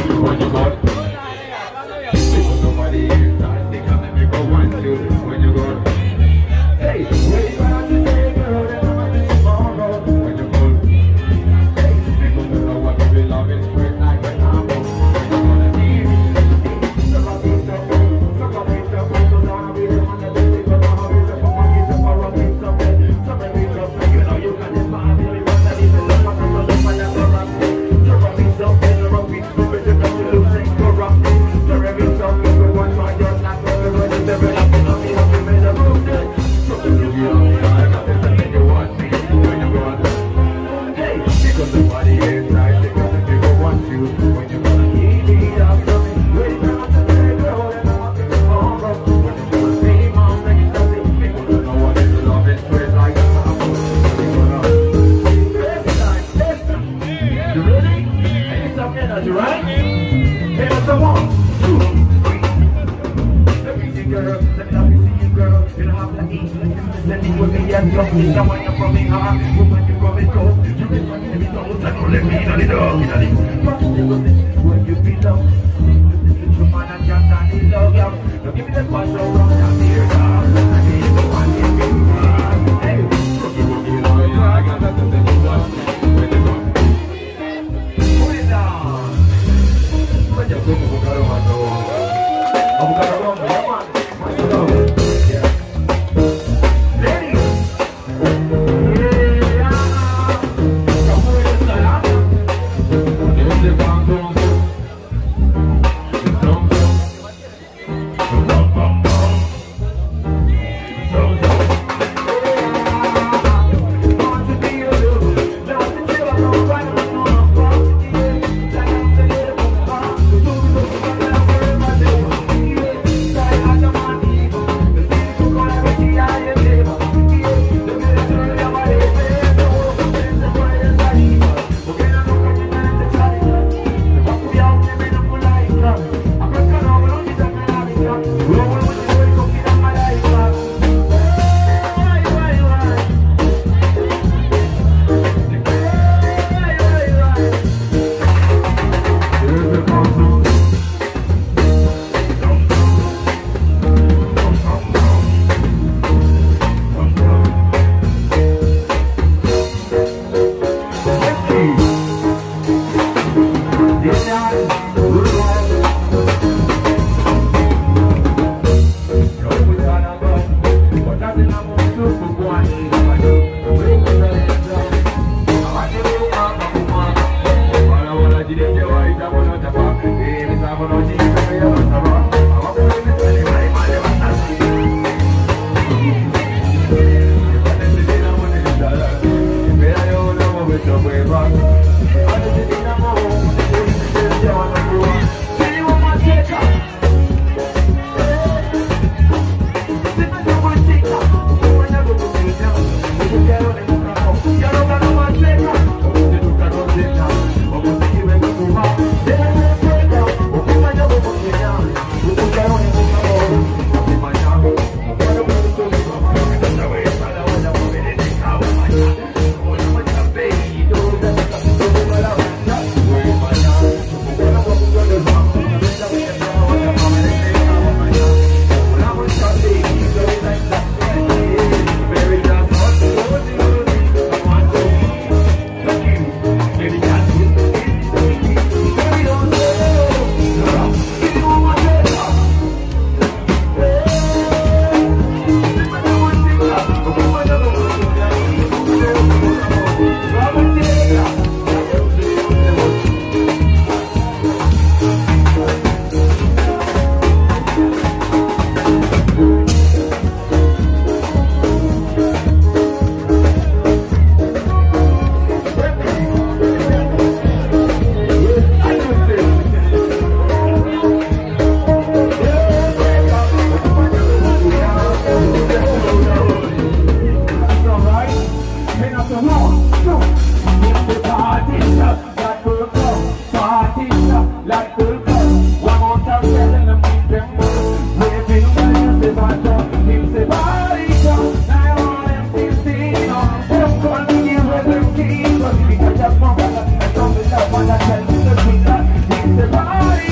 when you go. Because nobody is nice, they can't let me go one, two, when you go. Hey, where you gonna today, girl, then I'm gonna tomorrow, when you go. Hey, because you know what we love is straight like an apple, when you gonna need me. Some of these are good, some of these are good, so now we don't wanna do it, but now we just want to get the power of it, some of these are good, you know you got this vibe, you want to leave it, look at the look at the rock, some of these are good, the rugby, but you don't lose it, corrupt, so every song you go one, try your life, everybody, everybody, happy, made a move, so the beauty of the eye, got this, and then you want me, when you go on. Hey, because the body is nice, because the people want you, when you gonna need me, after me, wait till today, girl, and I'm happy tomorrow, when you gonna see my next day, because you know what is love is straight like a apple, when you gonna, you ready? I need some energy, right? Hey, that's a 1, 2, 3. Let me see, girl, let me see you, girl, you don't have to eat, let me with me and talk, you know when you're from me, when you from me, go, you can talk to me, don't let me in on the dog, in on the, first thing was this is where you belong, this is your man and your daddy love, yeah, now give me the punch around, I'm here, dog, I need the one, give me the one, hey, you know, I got that, then you want, when you go, put it down, when you go, you gotta want to, I'm gonna run, yeah, man, what's it up?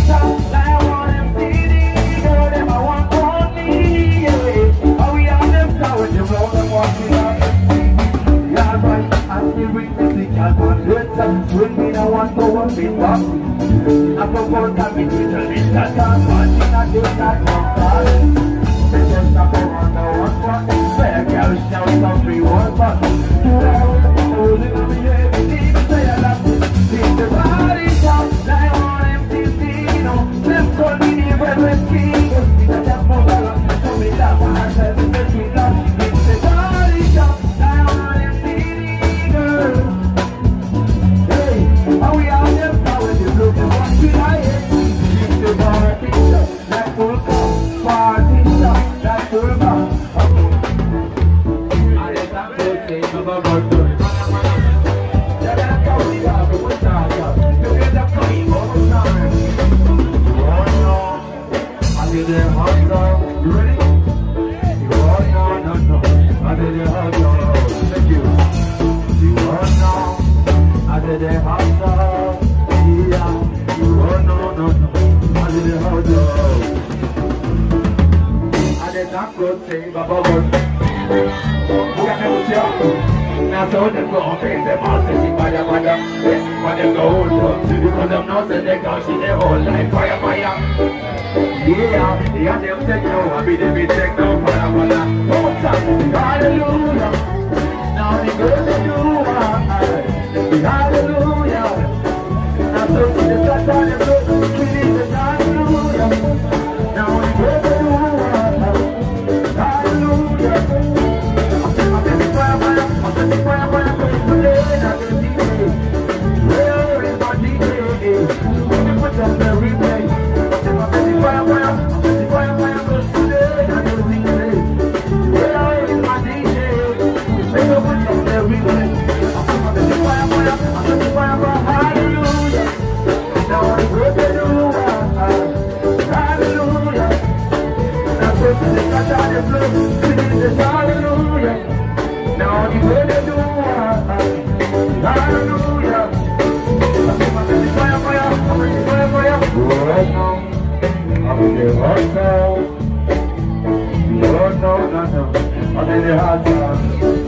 top, like one MTD, girl, them I want on me, yeah. Oh, we are them towers, you know them walking on the sea. Yeah, right, and the rhythmic and one good swing me, I want to walk me back. I propose that we do the list that I'm watching, I do that one part. They just stop around the one part, fair girl, shout some free one part. Holding on me everything, say I love you. Take the body top, like one MTV, no. Them call me the Red King. It's a death for balance, so me love myself, make me love. Take the body top, like one MTV, girl. Hey, how we out there, how we look at what we like. Take the body top, like full cup, party top, like full cup. I just have to say about the now so them go on face them all say she fire fire. But them go hold up because them know say they got she their whole life fire fire. Yeah, them take no, I be them take no fire fire. Hallelujah, now the girls they do hallelujah. Now so she the flat on them go, we need the hallelujah. Now the girls they do hallelujah. Now the way they do hallelujah. Fire, fire, fire. Right now, I'm in the hot now. No, I'm in the hot now.